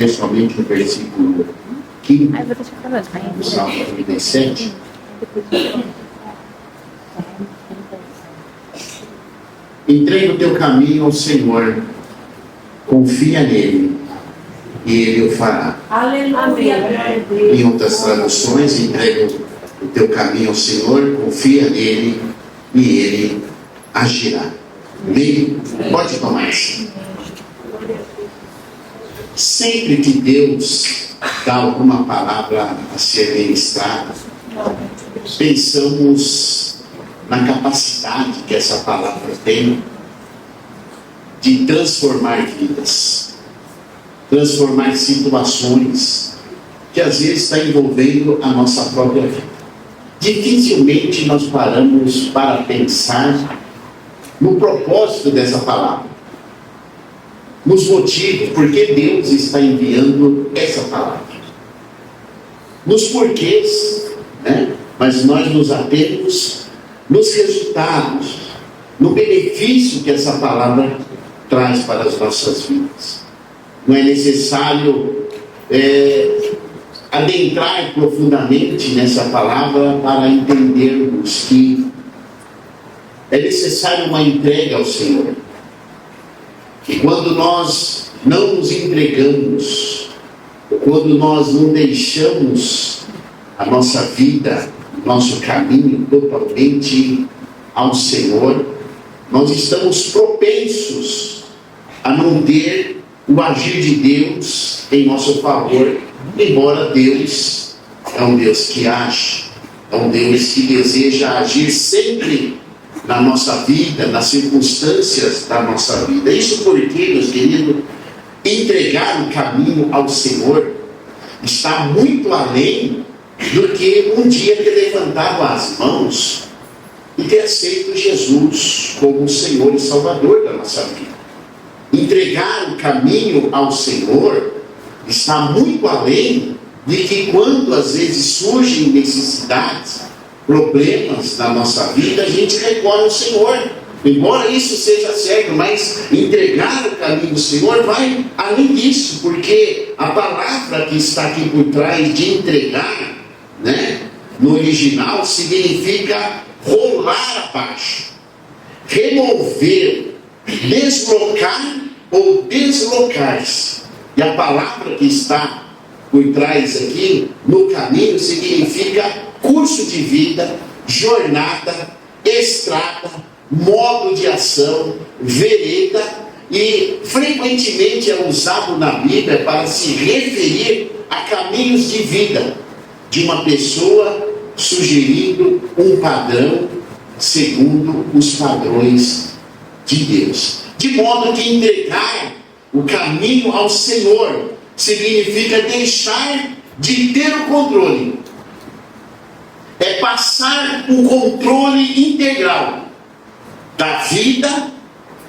principalmente no versículo 15, do Salmo 37. Entrega o teu caminho ao Senhor, confia nele, e ele o fará. Aleluia. Em outras traduções, entrega o teu caminho ao Senhor, confia nele, e ele agirá. Amém? Pode tomar isso. Sempre que Deus dá alguma palavra a ser ministrada, pensamos na capacidade que essa palavra tem de transformar vidas, transformar situações que às vezes está envolvendo a nossa própria vida. Dificilmente nós paramos para pensar no propósito dessa palavra, nos motivos, por que Deus está enviando essa palavra, nos porquês, né? Mas nós nos atemos nos resultados, no benefício que essa palavra traz para as nossas vidas. Não é necessário adentrar profundamente nessa palavra para entendermos que é necessário uma entrega ao Senhor. E quando nós não nos entregamos, quando nós não deixamos a nossa vida, o nosso caminho totalmente ao Senhor, nós estamos propensos a não ter o agir de Deus em nosso favor, embora Deus é um Deus que age, é um Deus que deseja agir sempre na nossa vida, nas circunstâncias da nossa vida. Isso porque, meus queridos, entregar o caminho ao Senhor está muito além do que um dia ter levantado as mãos e ter aceito Jesus como o Senhor e Salvador da nossa vida. Entregar o caminho ao Senhor está muito além de que quando às vezes surgem necessidades, problemas na nossa vida, a gente recorre ao Senhor. Embora isso seja certo, mas entregar o caminho do Senhor vai além disso, porque a palavra que está aqui por trás de entregar, né, no original significa rolar abaixo, remover, deslocar ou deslocar-se. E a palavra que está por trás aqui, no caminho, significa curso de vida, jornada, estrada, modo de ação, vereda, e frequentemente é usado na Bíblia para se referir a caminhos de vida de uma pessoa, sugerindo um padrão segundo os padrões de Deus. De modo que entregar o caminho ao Senhor significa deixar de ter o controle, é passar o controle integral da vida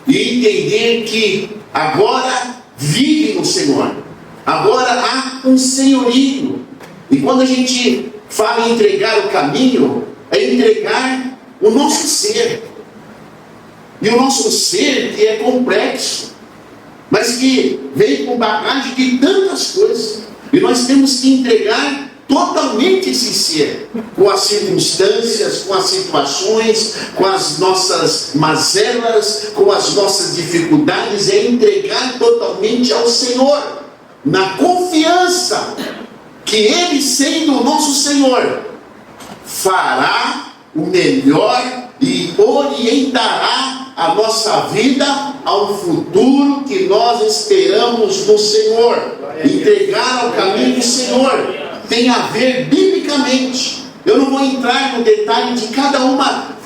e entender que agora vive no Senhor, agora há um senhorio. E quando a gente fala em entregar o caminho, é entregar o nosso ser. E o nosso ser que é complexo, mas que vem com bagagem de tantas coisas. E nós temos que entregar totalmente esse ser, com as circunstâncias, com as situações, com as nossas mazelas, com as nossas dificuldades, é entregar totalmente ao Senhor, na confiança que Ele, sendo o nosso Senhor, fará o melhor e orientará a nossa vida ao futuro que nós esperamos no Senhor. Entregar ao caminho do Senhor tem a ver biblicamente. Eu não vou entrar no detalhe de cada uma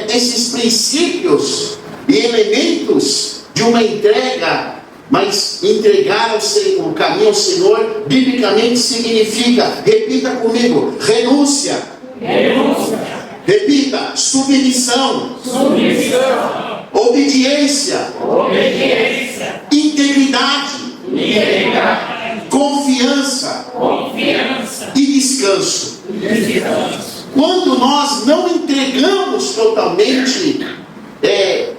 desses princípios e elementos de uma entrega, mas entregar ao Senhor, o caminho ao Senhor, biblicamente significa, repita comigo, renúncia. Renúncia. Repita, submissão. Submissão. Obediência. Obediência. Integridade. Integridade. Confiança. Confiança. E descanso. Descanso. Quando nós não entregamos totalmente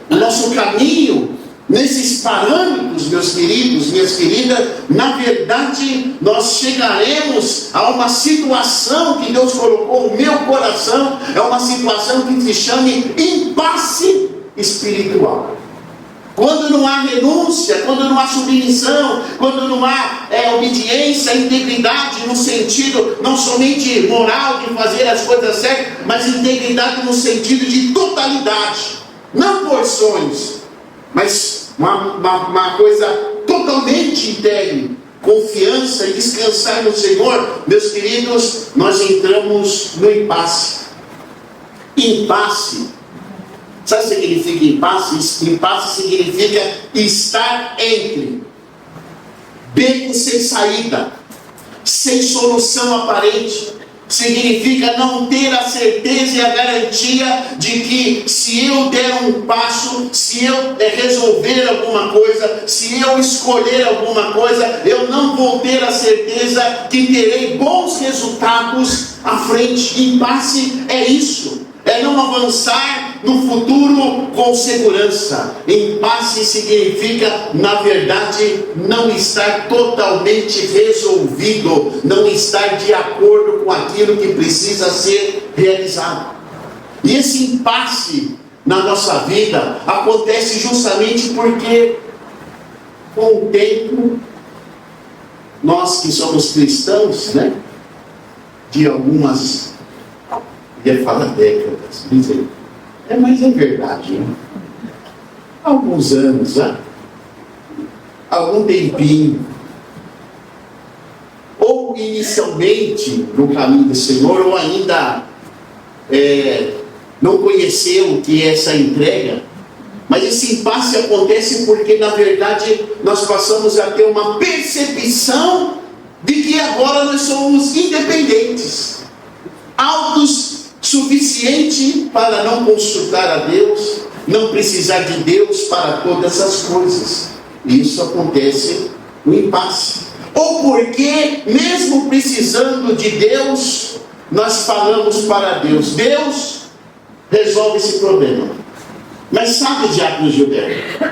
o nosso caminho nesses parâmetros, meus queridos, minhas queridas, na verdade, nós chegaremos a uma situação que Deus colocou no meu coração, é uma situação que se chama impasse espiritual. Quando não há renúncia, quando não há submissão, quando não há obediência, integridade no sentido não somente moral de fazer as coisas certas, mas integridade no sentido de totalidade, não porções, mas uma coisa totalmente interna, confiança e descansar no Senhor. Meus queridos, nós entramos no impasse. Impasse, sabe o que significa impasse? Impasse significa estar entre, beco sem saída, sem solução aparente. Significa não ter a certeza e a garantia de que se eu der um passo, se eu resolver alguma coisa, se eu escolher alguma coisa, eu não vou ter a certeza que terei bons resultados à frente. Impasse é isso. É não avançar no futuro com segurança. Impasse significa, na verdade, não estar totalmente resolvido, não estar de acordo com aquilo que precisa ser realizado. E esse impasse na nossa vida acontece justamente porque, com o tempo, nós que somos cristãos, de algumas, ia falar décadas, dizer, mas é verdade, há alguns anos, algum tempinho, ou inicialmente no caminho do Senhor, ou ainda não conheceu o que é essa entrega, mas esse impasse acontece porque, na verdade, nós passamos a ter uma percepção de que agora nós somos independentes, autossuficiente para não consultar a Deus, não precisar de Deus para todas as coisas. E isso acontece no impasse. Ou porque, mesmo precisando de Deus, nós falamos para Deus: Deus, resolve esse problema. Mas sabe, diácono Gilberto,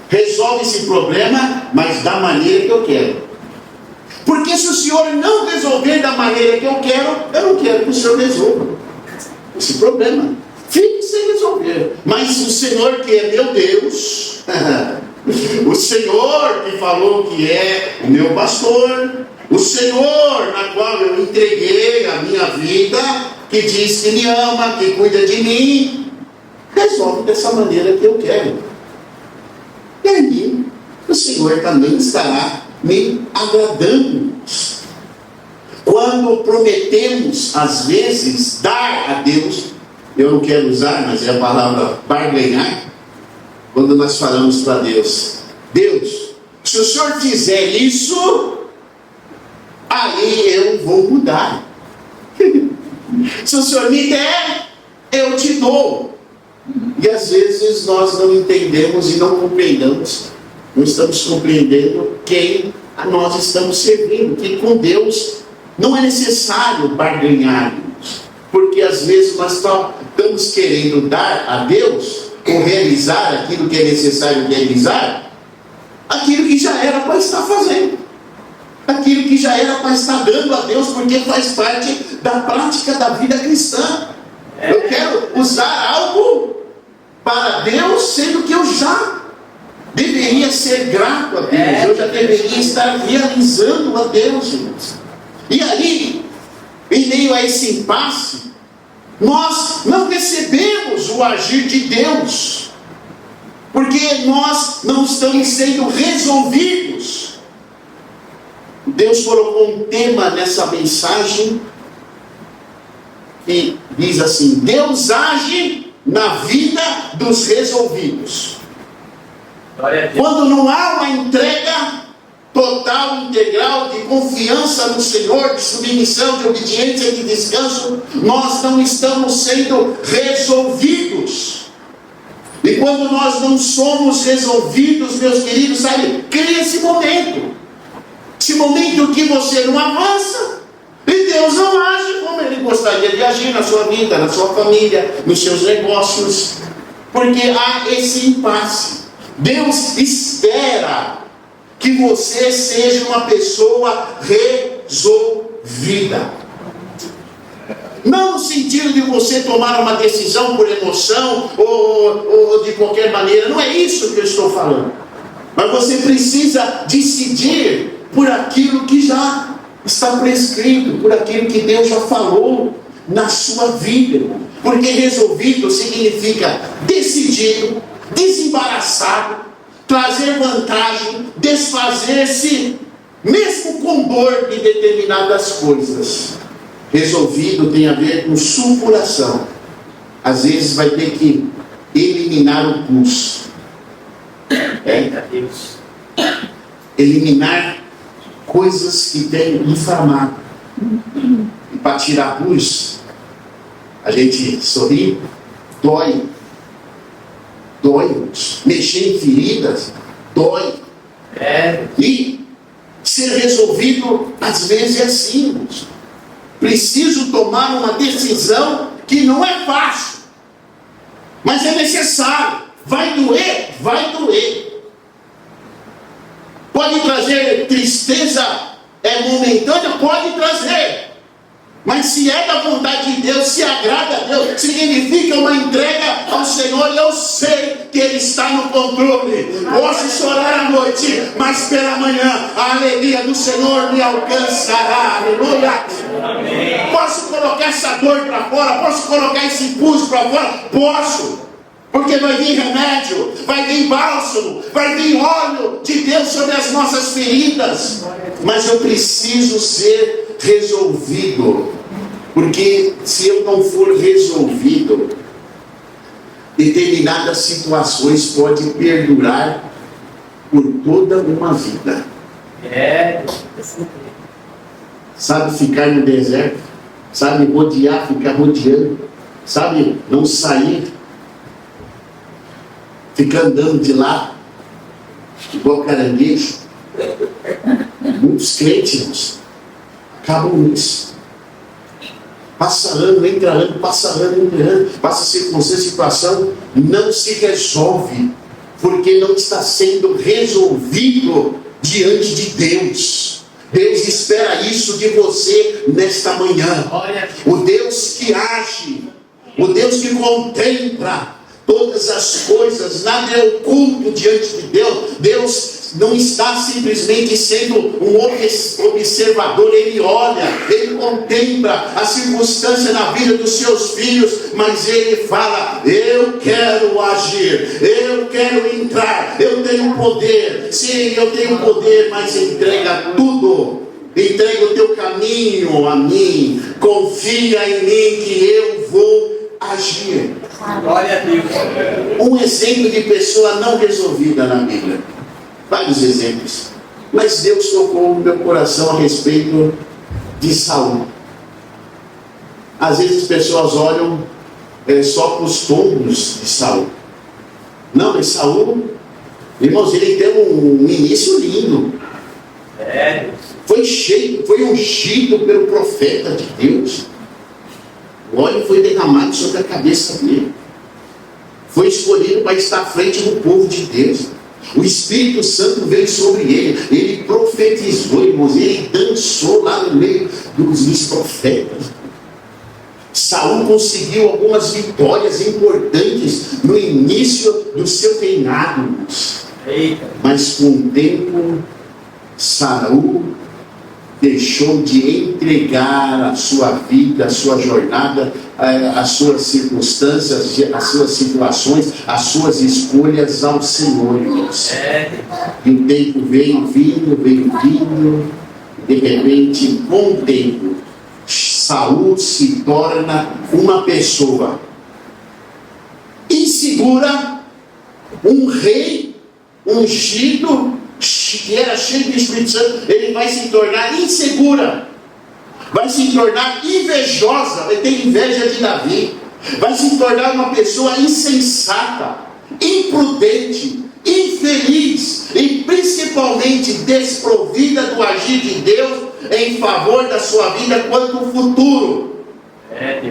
resolve esse problema, mas da maneira que eu quero. Porque se o Senhor não resolver da maneira que eu não quero que o Senhor resolva esse problema. Fique sem resolver. Mas o Senhor, que é meu Deus, o Senhor que falou que é o meu pastor, o Senhor na qual eu entreguei a minha vida, que diz que me ama, que cuida de mim, resolve dessa maneira que eu quero. E aí, o Senhor também estará me agradando. Quando prometemos, às vezes, dar a Deus, eu não quero usar, mas é a palavra barganhar, quando nós falamos para Deus: Deus, se o Senhor fizer isso, aí eu vou mudar. Se o Senhor me der, eu te dou. E às vezes nós não entendemos e não compreendemos, não estamos compreendendo quem nós estamos servindo, que com Deus não é necessário barganharmos, porque às vezes nós estamos querendo dar a Deus, ou realizar aquilo que é necessário realizar, aquilo que já era para estar fazendo, aquilo que já era para estar dando a Deus, porque faz parte da prática da vida cristã. Eu quero usar algo para Deus, sendo que eu já deveria ser grato a Deus, eu já deveria estar realizando a Deus, irmãos. E aí, em meio a esse impasse, nós não recebemos o agir de Deus, porque nós não estamos sendo resolvidos. Deus colocou um tema nessa mensagem que diz assim: Deus age na vida dos resolvidos. Quando não há uma entrega total, integral, de confiança no Senhor, de submissão, de obediência, de descanso, nós não estamos sendo resolvidos. E quando nós não somos resolvidos, meus queridos, sabe, cria esse momento que você não avança, e Deus não age como Ele gostaria de agir na sua vida, na sua família, nos seus negócios, porque há esse impasse. Deus espera que você seja uma pessoa resolvida. Não no sentido de você tomar uma decisão por emoção ou de qualquer maneira. Não é isso que eu estou falando. Mas você precisa decidir por aquilo que já está prescrito, por aquilo que Deus já falou na sua vida. Porque resolvido significa decidido, desembaraçado, trazer vantagem, desfazer-se, mesmo com dor de determinadas coisas. Resolvido tem a ver com supuração. Às vezes vai ter que eliminar o pus. Eliminar coisas que têm inflamado. E para tirar pus, a gente sorri, dói. Mexer em feridas, dói. E ser resolvido, às vezes, é assim. Preciso tomar uma decisão que não é fácil, mas é necessário. Vai doer? Vai doer. Pode trazer tristeza momentânea? Pode trazer. Mas se é da vontade de Deus, se agrada a Deus, significa uma entrega ao Senhor. E eu sei que Ele está no controle. Posso chorar à noite, mas pela manhã a alegria do Senhor me alcançará. Aleluia. Posso colocar essa dor para fora? Posso colocar esse impulso para fora? Posso. Porque vai vir remédio, vai vir bálsamo, vai vir óleo de Deus sobre as nossas feridas. Mas eu preciso ser resolvido. Porque se eu não for resolvido, determinadas situações podem perdurar por toda uma vida. Sabe ficar no deserto? Sabe rodear, ficar rodeando? Sabe não sair? Ficar andando de lado, igual caranguejo. Muitos crentes acabam nisso. Passa ano, entra ano, passa ano, entra ano, passa circunstância, situação, não se resolve, porque não está sendo resolvido diante de Deus. Deus espera isso de você nesta manhã. O Deus que age, o Deus que contempla todas as coisas, nada é oculto diante de Deus. Deus não está simplesmente sendo um observador. Ele olha, Ele contempla a circunstância na vida dos seus filhos, mas Ele fala: eu quero agir, eu quero entrar, eu tenho poder. Sim, eu tenho poder, mas entrega tudo. Entrega o teu caminho a mim, confia em mim que eu vou agir. Glória a Deus. Um exemplo de pessoa não resolvida na Bíblia. Vários exemplos. Mas Deus tocou no meu coração a respeito de Saul. Às vezes as pessoas olham só para os tombos de Saul. Não, mas Saul, irmãos, ele tem um início lindo. Foi ungido pelo profeta de Deus. O óleo foi derramado sobre a cabeça dele. Foi escolhido para estar à frente do povo de Deus. O Espírito Santo veio sobre ele. Ele profetizou, irmãos. Ele dançou lá no meio dos profetas. Saul conseguiu algumas vitórias importantes no início do seu reinado. Mas com o tempo, Saul deixou de entregar a sua vida, a sua jornada, as suas circunstâncias, as suas situações, as suas escolhas ao Senhor. E o tempo veio vindo, de repente, com o tempo, Saul se torna uma pessoa insegura, um rei ungido, que era cheio do Espírito Santo. Ele vai se tornar insegura, vai se tornar invejosa, vai ter inveja de Davi, vai se tornar uma pessoa insensata, imprudente, infeliz e principalmente desprovida do agir de Deus em favor da sua vida quanto ao futuro.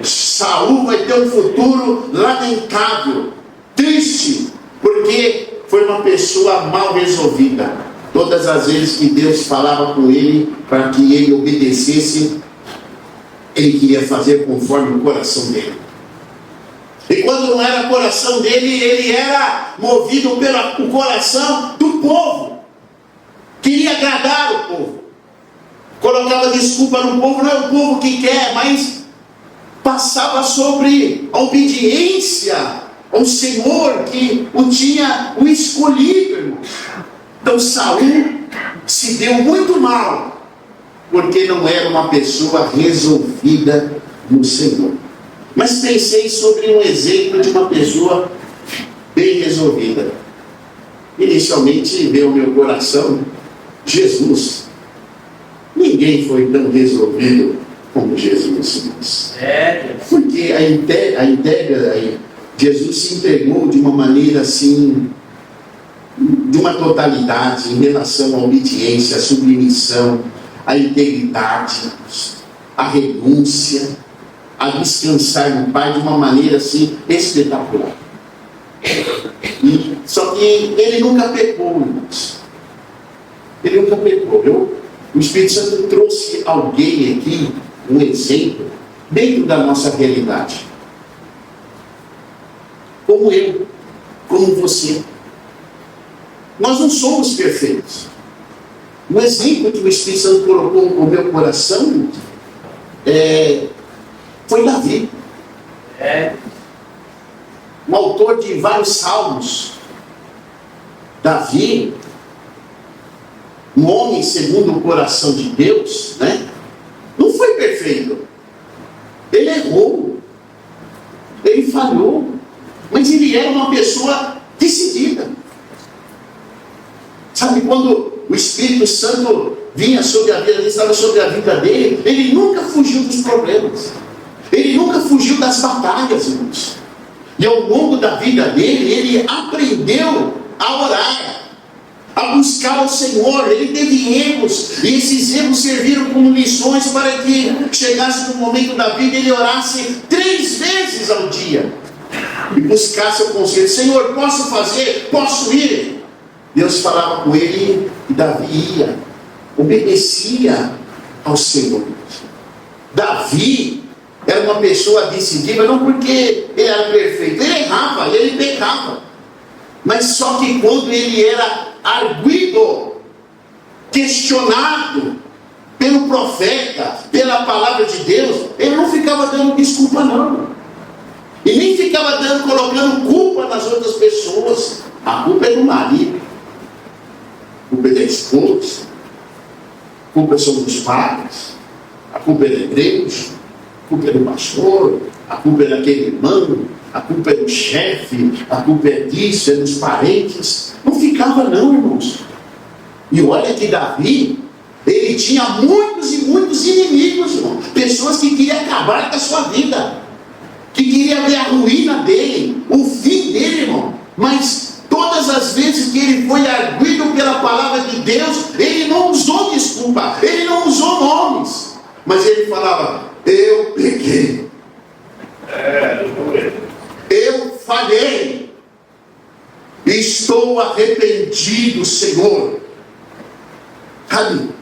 Saul vai ter um futuro lamentável, triste, porque foi uma pessoa mal resolvida. Todas as vezes que Deus falava com ele para que ele obedecesse, ele queria fazer conforme o coração dele. E quando não era o coração dele, ele era movido pelo coração do povo. Queria agradar o povo. Colocava desculpa no povo, não é o povo que quer, mas passava sobre a obediência ao Senhor que o tinha o escolhido, irmãos. Então Saul se deu muito mal, porque não era uma pessoa resolvida no Senhor. Mas pensei sobre um exemplo de uma pessoa bem resolvida. Inicialmente veio ao meu coração Jesus. Ninguém foi tão resolvido como Jesus. Porque Jesus se entregou de uma maneira assim, de uma totalidade em relação à obediência, à submissão, à integridade, à renúncia, a descansar no Pai de uma maneira assim espetacular. Só que ele nunca pecou, irmãos. Ele nunca pecou. O Espírito Santo trouxe alguém aqui, um exemplo, dentro da nossa realidade. Como eu, como você. Nós não somos perfeitos. Um exemplo que o Espírito Santo colocou no meu coração foi Davi. Um autor de vários salmos. Davi, um homem segundo o coração de Deus, né? Não foi perfeito. Ele errou. Ele falhou. Mas ele era uma pessoa decidida. Sabe, quando o Espírito Santo vinha sobre a vida dele, estava sobre a vida dele, ele nunca fugiu dos problemas. Ele nunca fugiu das batalhas, irmãos. E ao longo da vida dele, ele aprendeu a orar, a buscar o Senhor. Ele teve erros, e esses erros serviram como lições para que chegasse no momento da vida ele orasse 3 vezes ao dia e buscasse o conselho. Senhor, posso fazer? Posso ir? Deus falava com ele e Davi ia, obedecia ao Senhor. Davi era uma pessoa decidida, não porque ele era perfeito, ele errava, ele pecava, mas só que quando ele era arguido, questionado pelo profeta, pela palavra de Deus, ele não ficava dando desculpa não, e nem ficava colocando culpa nas outras pessoas. A culpa é do marido, a culpa é da esposa, a culpa são dos pais, a culpa é da igreja, a culpa é do pastor, a culpa é daquele irmão, a culpa é do chefe, a culpa é disso, é dos parentes. Não ficava não, irmãos. E olha que Davi, ele tinha muitos e muitos inimigos, irmão. Pessoas que queriam acabar com a sua vida, que queriam ver a ruína dele, o fim dele, irmão. Mas todas as vezes que ele foi arguido pela palavra de Deus, ele não usou desculpa, ele não usou nomes, mas ele falava: eu pequei, eu falhei, estou arrependido, Senhor.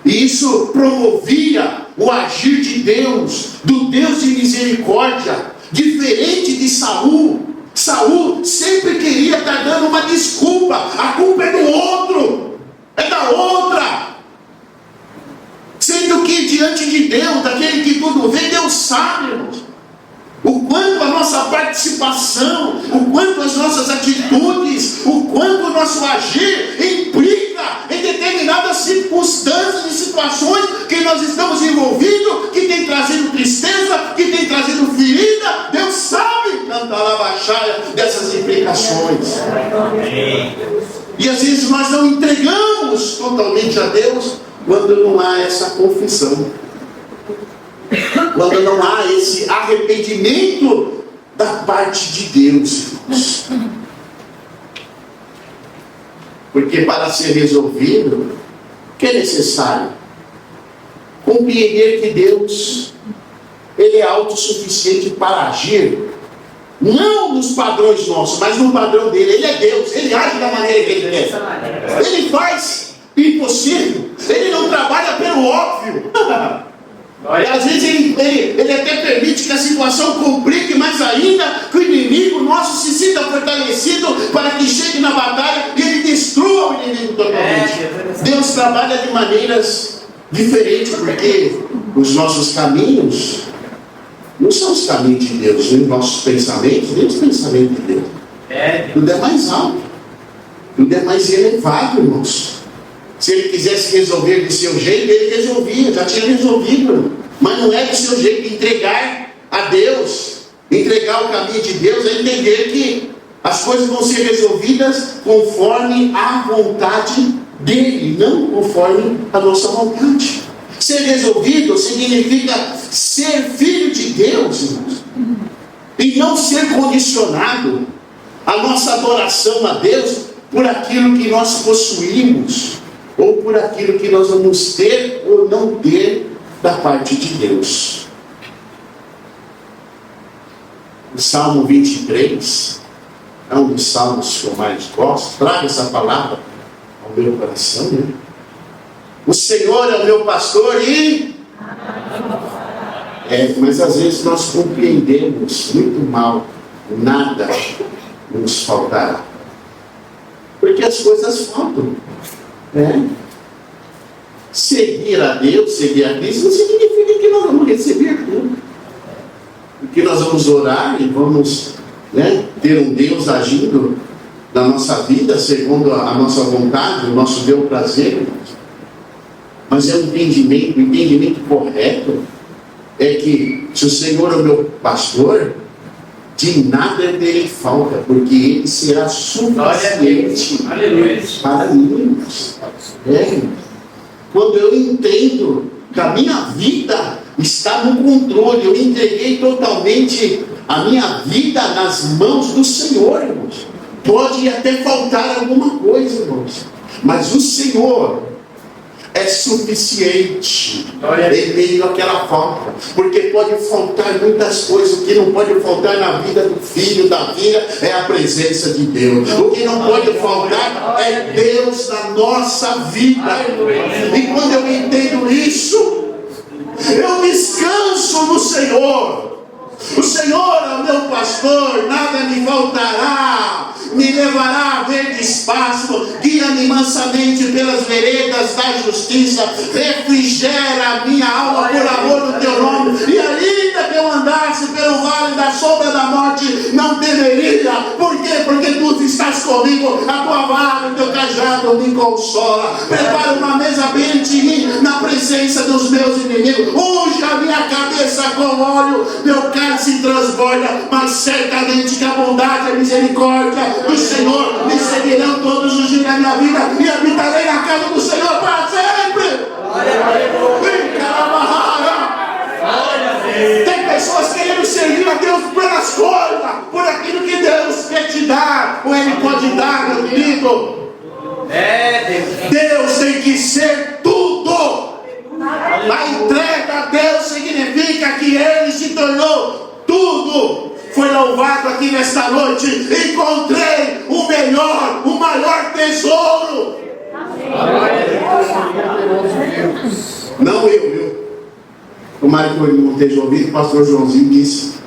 E isso promovia o agir de Deus, do Deus de misericórdia, diferente de Saul. Saul sempre queria estar dando uma desculpa. A culpa é do outro, é da outra. Sendo que diante de Deus, daquele que tudo vê, Deus sabe, irmãos, o quanto a nossa participação, o quanto as nossas atitudes, o quanto o nosso agir implica em determinadas circunstâncias e situações que nós estamos envolvidos, que tem trazido tristeza, que tem trazido ferida. Deus sabe cantar a baixaia dessas implicações. E às vezes nós não entregamos totalmente a Deus quando não há essa confissão, quando não há esse arrependimento da parte de Deus. Porque para ser resolvido, o que é necessário? Compreender que Deus, Ele é autossuficiente para agir Não nos padrões nossos, mas no padrão dele. Ele é Deus, ele age da maneira que ele quer. Ele faz o impossível. Ele não trabalha pelo óbvio. E às vezes ele até permite que a situação complique mais ainda, que o inimigo nosso se sinta fortalecido para que chegue na batalha e ele destrua o inimigo totalmente. Deus trabalha de maneiras diferentes, porque os nossos caminhos não são os caminhos de Deus, nem os nossos pensamentos, nem os pensamentos de Deus. Tudo é mais alto, tudo é mais elevado, irmãos. Se ele quisesse resolver do seu jeito, ele resolvia, já tinha resolvido. Mas não é do seu jeito. Entregar a Deus, entregar o caminho de Deus, é entender que as coisas vão ser resolvidas conforme a vontade dele, não conforme a nossa vontade. Ser resolvido significa ser filho de Deus, irmãos, e não ser condicionado a nossa adoração a Deus por aquilo que nós possuímos, ou por aquilo que nós vamos ter ou não ter da parte de Deus. O Salmo 23 é um dos salmos que eu mais gosto. Traga essa palavra ao meu coração, né? O Senhor é o meu pastor e... mas às vezes nós compreendemos muito mal. Nada nos faltará, porque as coisas faltam. Seguir a Deus, seguir a Cristo, não significa que nós vamos receber tudo. Porque nós vamos orar e vamos ter um Deus agindo na nossa vida segundo a nossa vontade, o nosso bel prazer. Mas é um entendimento, o entendimento correto é que se o Senhor é o meu pastor, de nada terei falta, porque Ele será suficiente para mim. Quando eu entendo que a minha vida está no controle, eu entreguei totalmente a minha vida nas mãos do Senhor, irmãos. Pode até faltar alguma coisa, irmãos, mas o Senhor é suficiente em meio àquela falta, porque pode faltar muitas coisas. O que não pode faltar na vida do filho, da filha, é a presença de Deus. O que não pode faltar é Deus na nossa vida. E quando eu entendo isso, eu descanso no Senhor. O Senhor é o meu pastor, nada me faltará. Me levará a verdes pastos, guia-me mansamente pelas veredas da justiça, refrigera a minha alma por amor do teu nome. E ainda que eu andasse pelo vale da sombra da morte, não temeria. Por quê? Porque tu estás comigo, a tua vara e o teu cajado me consola. Prepara uma mesa bem de mim na presença dos meus inimigos. Unge a minha cabeça com óleo, meu cálice transborda. Mas certamente que a bondade e a misericórdia do Senhor me seguirão todos os dias da minha vida, e habitarei na casa do Senhor para sempre. Tem pessoas querendo servir a Deus pelas coisas, por aquilo que Deus quer te dar, ou Ele pode dar, meu querido. Deus tem que ser tudo. A entrega a Deus significa que Ele se tornou tudo. Foi louvado aqui nesta noite. Encontrei o melhor, o maior tesouro. Não eu. Tomara que o irmão esteja ouvindo. O pastor Joãozinho disse: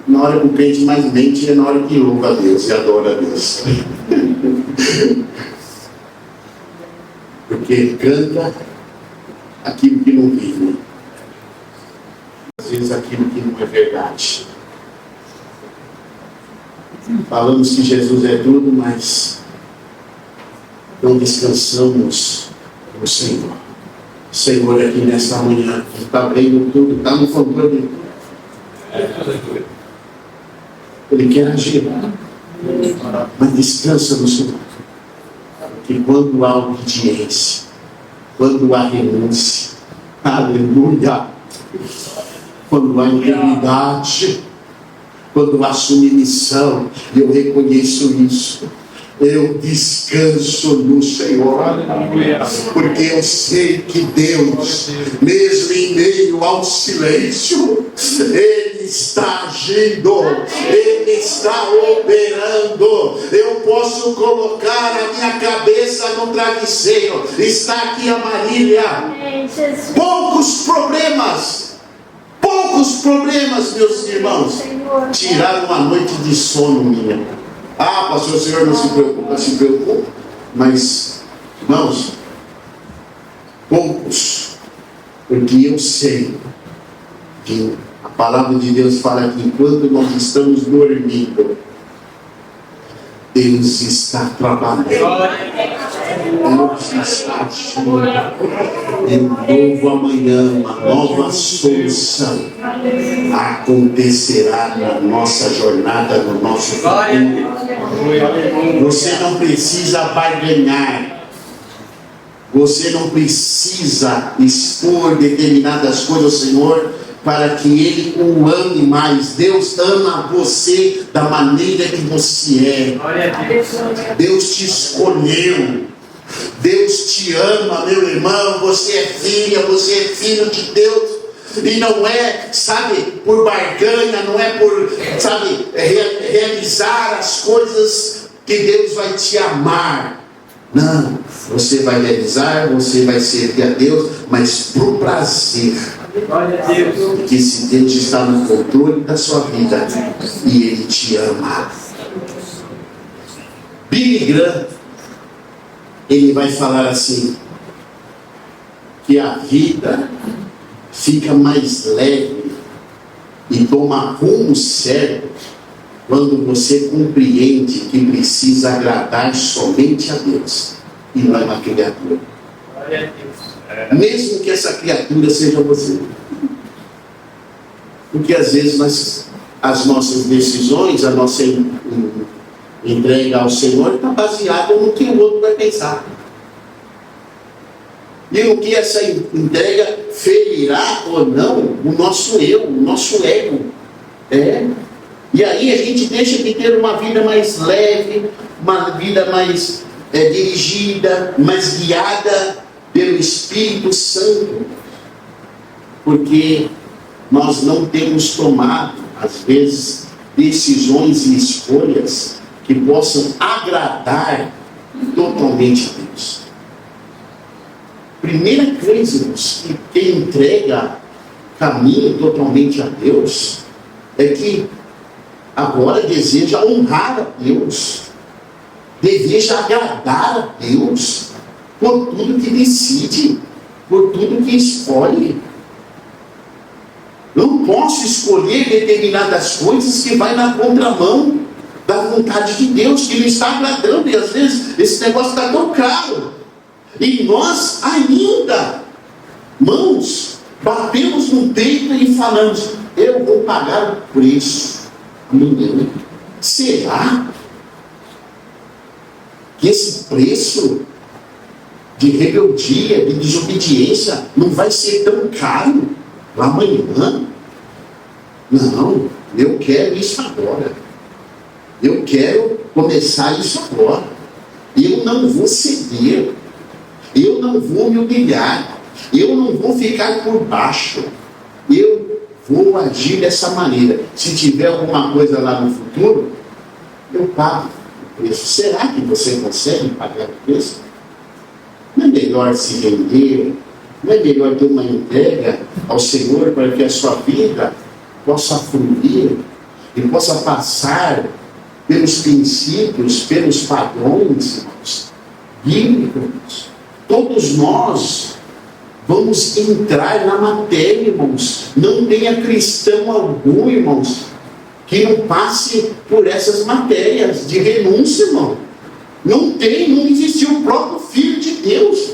na hora que o crente mais mente é na hora que louva a Deus e adora a Deus. Porque canta aquilo que não vive, às vezes aquilo que não é verdade. Falamos que Jesus é tudo, mas não descansamos no Senhor. O Senhor aqui nessa manhã está vendo tudo, está no controle de tudo. Ele quer agir, mas descansa no Senhor. Porque quando há obediência, quando há renúncia, aleluia, quando há integridade, quando há submissão, eu reconheço isso, eu descanso no Senhor, porque eu sei que Deus, mesmo em meio ao silêncio, Ele está agindo, Ele está operando. Eu posso colocar a minha cabeça no travesseiro. Está aqui a Marília. Poucos problemas, meus irmãos, tiraram uma noite de sono minha. Ah, pastor, o senhor não se preocupa. Mas, irmãos, poucos, porque eu sei que a palavra de Deus fala que enquanto nós estamos dormindo, Deus está trabalhando. Deus está agindo. De novo amanhã, uma nova solução acontecerá na nossa jornada, no nosso futuro. Você não precisa barganhar. Você não precisa expor determinadas coisas ao Senhor para que Ele o ame mais. Deus ama você da maneira que você é. Deus te escolheu. Deus te ama, meu irmão. Você é filha, você é filho de Deus. E não é, sabe, por barganha, não é por, sabe, realizar as coisas que Deus vai te amar. Não, você vai realizar, você vai servir a Deus, mas por prazer. Porque esse Deus está no controle da sua vida e Ele te ama. Billy Graham, ele vai falar assim, que a vida fica mais leve e toma rumo certo quando você compreende que precisa agradar somente a Deus e não a uma criatura. Mesmo que essa criatura seja você. Porque às vezes as nossas decisões, a nossa entrega ao Senhor está baseada no que o outro vai pensar. E no que essa entrega ferirá ou não o nosso eu, o nosso ego. E aí a gente deixa de ter uma vida mais leve, uma vida mais dirigida, mais guiada pelo Espírito Santo. Porque nós não temos tomado, às vezes, decisões e escolhas que possam agradar totalmente a Deus. Primeira coisa, irmãos, que quem entrega caminho totalmente a Deus é que agora deseja honrar a Deus, deseja agradar a Deus por tudo que decide, por tudo que escolhe. Não posso escolher determinadas coisas que vai na contramão da vontade de Deus, que Ele está agradando, e às vezes esse negócio está tão caro. E nós ainda, mãos, batemos no peito e falamos, eu vou pagar o preço. Será que esse preço de rebeldia, de desobediência, não vai ser tão caro lá amanhã? Não, eu quero isso agora. Eu quero começar isso agora. Eu não vou ceder. Eu não vou me humilhar. Eu não vou ficar por baixo. Eu vou agir dessa maneira. Se tiver alguma coisa lá no futuro, eu pago o preço. Será que você consegue pagar o preço? Não é melhor se vender? Não é melhor ter uma entrega ao Senhor para que a sua vida possa fluir e possa passar pelos princípios, pelos padrões, irmãos, bíblicos? Todos nós vamos entrar na matéria, irmãos. Não tenha cristão algum, irmãos, que não passe por essas matérias de renúncia, irmão. Não existiu o próprio Filho de Deus.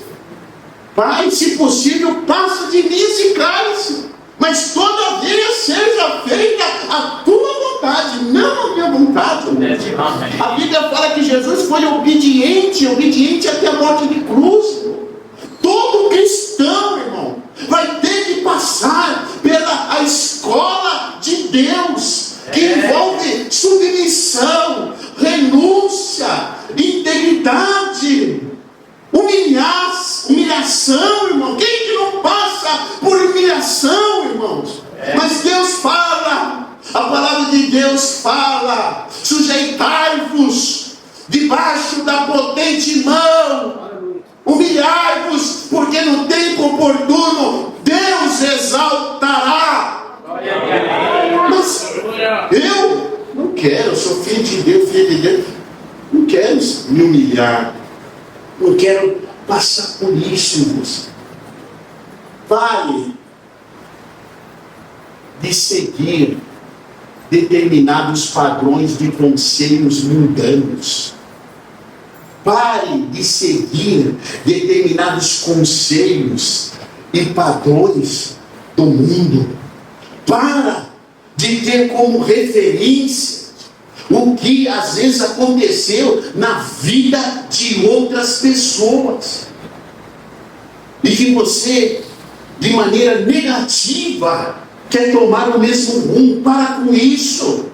Pai, se possível, passa de mim esse cálice, mas todavia seja feita a tua vontade, não a minha vontade. A Bíblia fala que Jesus foi obediente até a morte de cruz. Todo cristão, irmão, vai ter que passar pela escola de Deus, que envolve submissão, renúncia, integridade, humilhação, irmão. Quem que não passa por humilhação, irmãos? Mas Deus fala de Deus fala: sujeitai-vos debaixo da potente mão, humilhai-vos, porque no tempo oportuno Deus exaltará. Mas eu não quero, eu sou filho de Deus, não quero me humilhar, não quero passar por isso, irmãos. Pare de seguir determinados padrões de conselhos mundanos. Pare de seguir determinados conselhos e padrões do mundo. Para de ter como referência o que às vezes aconteceu na vida de outras pessoas. E que você, de maneira negativa, quer tomar o mesmo rumo. Para com isso.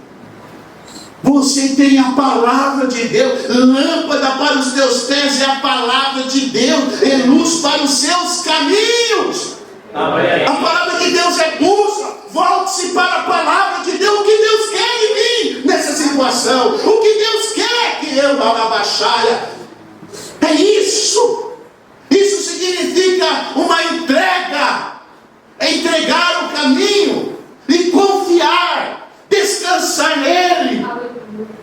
Você tem a palavra de Deus. Lâmpada para os teus pés é a palavra de Deus, é luz para os seus caminhos. A palavra de Deus é bússola. Volte-se para a palavra de Deus. O que Deus quer de mim nessa situação? O que Deus quer que eu abaixaia? É isso. Isso significa uma entrega. É entregar o caminho e confiar, descansar nele,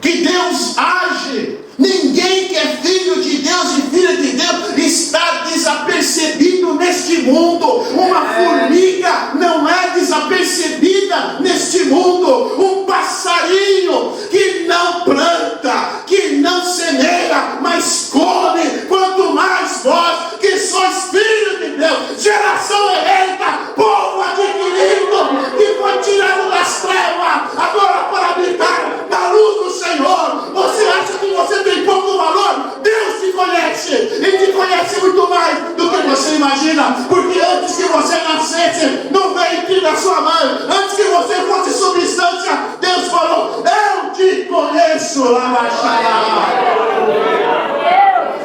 que Deus age. Ninguém que é filho de Deus e filha de Deus está desapercebido neste mundo. Uma formiga não é desapercebida neste mundo. Um passarinho que não planta, que não semeia, mas come. Quanto mais vós, que sois filhos de Deus, geração eleita, povo adquirido, que foi tirado das trevas, agora para habitar na luz do Senhor. Você acha que você tem pouco valor? Deus te conhece, e te conhece muito mais do que você imagina, porque antes que você nascesse no ventre da sua mãe, antes que você fosse substância, Deus falou: eu te conheço.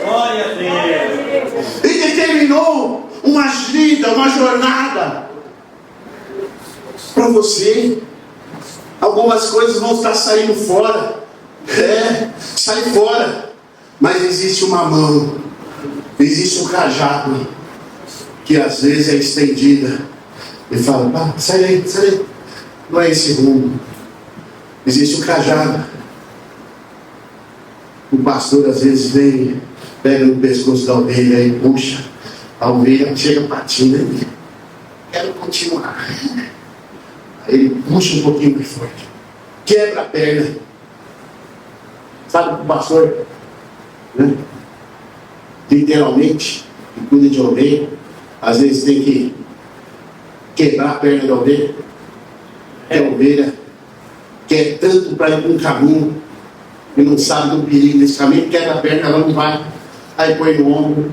Glória a Deus. E determinou uma vida, uma jornada para você. Algumas coisas vão estar saindo fora. Sai fora. Mas existe uma mão, existe um cajado, que às vezes é estendida e fala: sai daí. Não é esse rumo. Existe um cajado. O pastor às vezes vem, pega no pescoço da ovelha e puxa. A ovelha chega patina. Quero continuar. Aí ele puxa um pouquinho mais forte, quebra a perna. Sabe que o pastor, né, literalmente, que cuida de ovelha, às vezes tem que quebrar a perna da ovelha. A ovelha quer tanto para ir para um caminho e não sabe do perigo desse caminho, quebra a perna, ela não vai. Aí põe no ombro,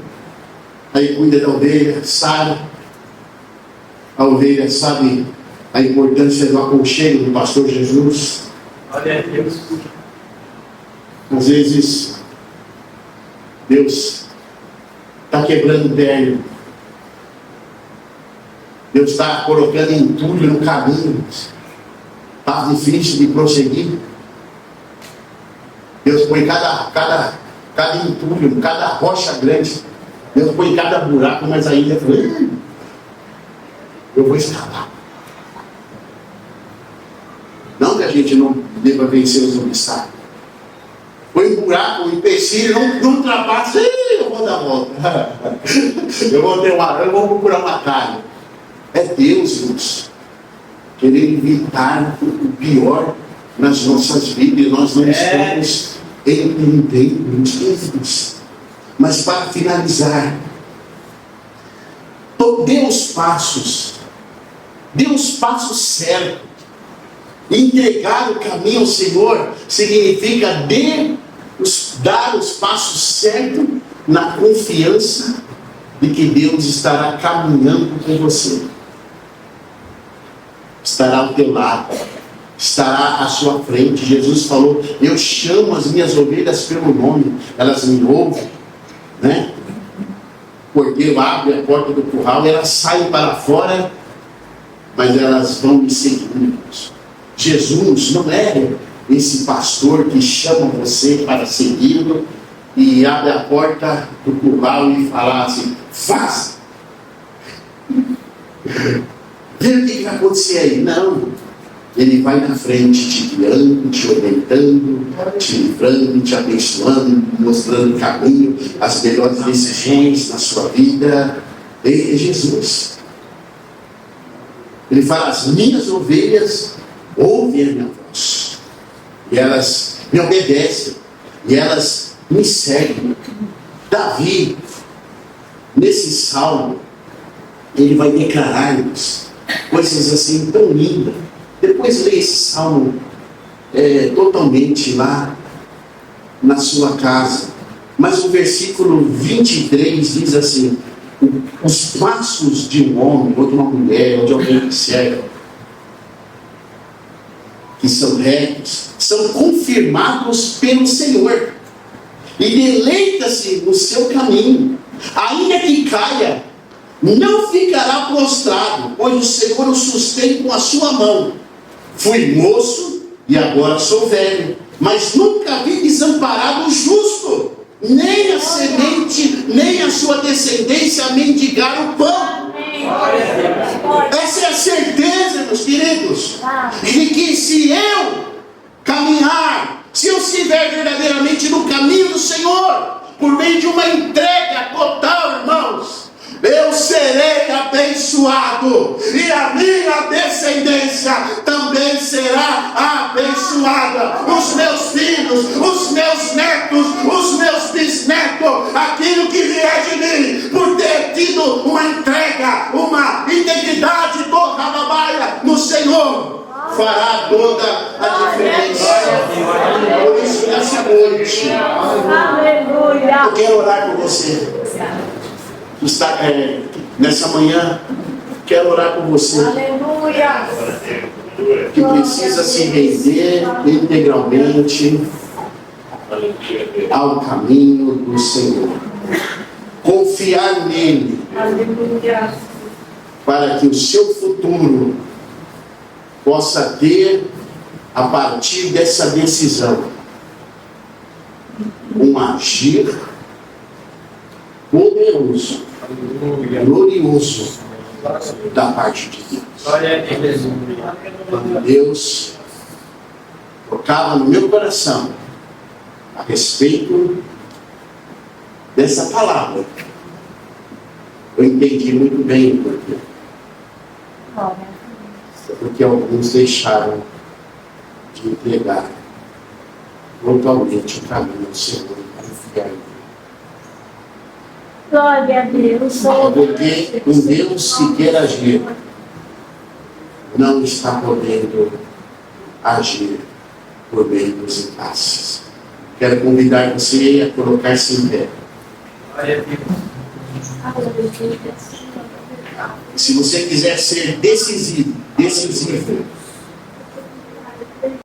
aí cuida da ovelha, sara. A ovelha sabe a importância do aconchego do pastor Jesus. Glória a Deus. Às vezes Deus está quebrando perna. Deus está colocando entulho no caminho. Está difícil de prosseguir. Deus põe cada entulho, cada rocha grande. Deus põe cada buraco, mas ainda eu vou escapar. Não que a gente não deva vencer os obstáculos. Põe um buraco, um empecilho, não ultrapassa. Eu vou dar volta. Eu vou procurar um atalho. É Deus, irmãos, querer evitar o pior nas nossas vidas. Nós não estamos entendendo Deus. Mas para finalizar, dê os passos certos. Entregar o caminho ao Senhor significa dar os passos certos na confiança de que Deus estará caminhando com você. Estará ao teu lado, estará à sua frente. Jesus falou: eu chamo as minhas ovelhas pelo nome, elas me ouvem, né? O porteiro abre a porta do curral, elas saem para fora, mas elas vão me seguindo. Jesus não é esse pastor que chama você para segui-lo e abre a porta do curral e fala assim: faça. Vê o que vai acontecer aí. Não. Ele vai na frente te guiando, te orientando, te livrando, te abençoando, mostrando o caminho, as melhores decisões na sua vida. É Jesus. Ele fala: as minhas ovelhas ouvem a minha voz. E elas me obedecem. E elas me seguem. Davi, nesse salmo, ele vai declarar-nos coisas assim tão lindas. Depois lê esse salmo totalmente lá na sua casa. Mas o versículo 23 diz assim: os passos de um homem, ou de uma mulher, ou de alguém que serve, que são retos, são confirmados pelo Senhor, e deleita-se no seu caminho. Ainda que caia, não ficará prostrado, pois o Senhor o sustém com a sua mão. Fui moço e agora sou velho, mas nunca vi desamparado o justo, nem a semente, nem a sua descendência mendigar o pão. Essa é a certeza, meus queridos, de que se eu caminhar, se eu estiver verdadeiramente no caminho do Senhor, por meio de uma entrega total, irmãos, eu serei abençoado, e a minha descendência também será abençoada. Os meus filhos, os meus netos, os meus bisnetos, aquilo que vier de mim, por ter tido uma entrega, uma integridade toda rababaia no Senhor, fará toda a diferença. Por isso, nessa noite, eu quero orar por você. Nessa manhã, quero orar por você. Aleluia. Que precisa se render integralmente ao caminho do Senhor. Confiar nele. Aleluia. Para que o seu futuro possa ter, a partir dessa decisão, um agir poderoso, glorioso da parte de Deus. Quando Deus tocava no meu coração a respeito dessa palavra, eu entendi muito bem o porquê. Porque alguns deixaram de entregar totalmente o caminho do Senhor e confiar em Deus. Glória a Deus. Porque um Deus que quer agir não está podendo agir por meio dos impasses. Quero convidar você a colocar-se em pé. Se você quiser ser decisivo